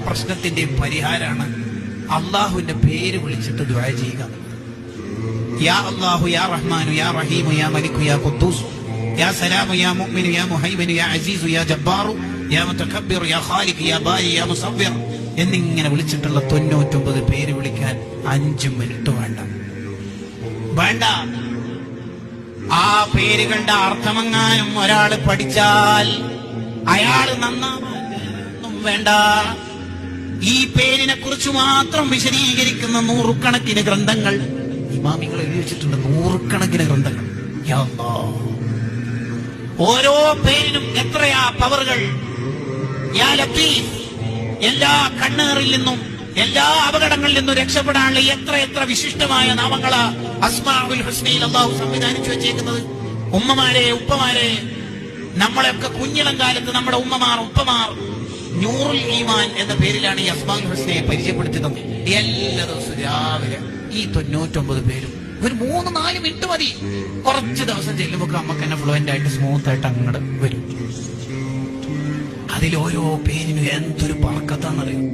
പ്രശ്നത്തിന്റെയും പരിഹാരമാണ് അള്ളാഹുവിന്റെ പേര് വിളിച്ചിട്ട് ദുആ ചെയ്യുക. യാ അല്ലാഹു യാ റഹ്മാനു യാ റഹീമു യാ മലിക്കു യാ ഖുദ്ദൂസ് യാ സലാമു യാ മുഅ്മിനു യാ മുഹൈമിനു യാ അസീസു യാ ജബ്ബാറു യാ മുതകബ്ബിറു യാ ഖാലിഖ് യാ ബാരി യാ മുസവ്വിർ എന്നിങ്ങനെ വിളിച്ചിട്ടുള്ള 99 പേര് വിളിക്കാൻ 5 മിനിറ്റ് വേണ്ട. ആ പേരുകളുടെ അർത്ഥമെങ്ങാനും ഒരാൾ പഠിച്ചാൽ അയാൾ നന്നാവാനും വേണ്ട. ഈ പേരിനെ കുറിച്ച് മാത്രം വിശദീകരിക്കുന്ന 100 കണക്കിന് ഗ്രന്ഥങ്ങൾ ഇമാമികൾ എഴുതി വെച്ചിട്ടുണ്ട്. 100 കണക്കിന് ഗ്രന്ഥങ്ങൾ. യാ അല്ലാഹ്, ഓരോ പേരിനും എത്രയാ പവറുകൾ. യാ ലത്തീഫ്, എല്ലാ കണ്ണേറിൽ നിന്നും എല്ലാ അപകടങ്ങളിൽ നിന്നും രക്ഷപ്പെടാനുള്ള എത്ര വിശിഷ്ടമായ നാമങ്ങളാ അസ്മാഉൽ ഹുസ്നയിൽ അല്ലാഹു സംവിധാനിച്ചു വെച്ചേക്കുന്നത്. ഉമ്മമാരെ, ഉപ്പമാരെ, നമ്മളെയൊക്കെ കുഞ്ഞിളം കാലത്ത് നമ്മുടെ ഉമ്മമാർ, ഉപ്പമാർ നൂറുൽ ഈമാൻ എന്ന പേരിലാണ് ഈ അസ്മാഉൽ ഹുസ്നയെ പരിചയപ്പെടുത്തുന്നത്. എല്ലാ ദിവസവും രാവിലെ ഈ 99 പേരും ഒരു 3-4 മിനിറ്റ് മതി. കുറച്ച് ദിവസം ചെല്ലുമ്പോൾ നമുക്ക് തന്നെ ഫ്ലുവന്റ് ആയിട്ട് സ്മൂത്ത് ആയിട്ട് അങ്ങോട്ട് വരും. അതിൽ ഓരോ പേരിനും എന്തൊരു ബർക്കത്താന്നറിയും.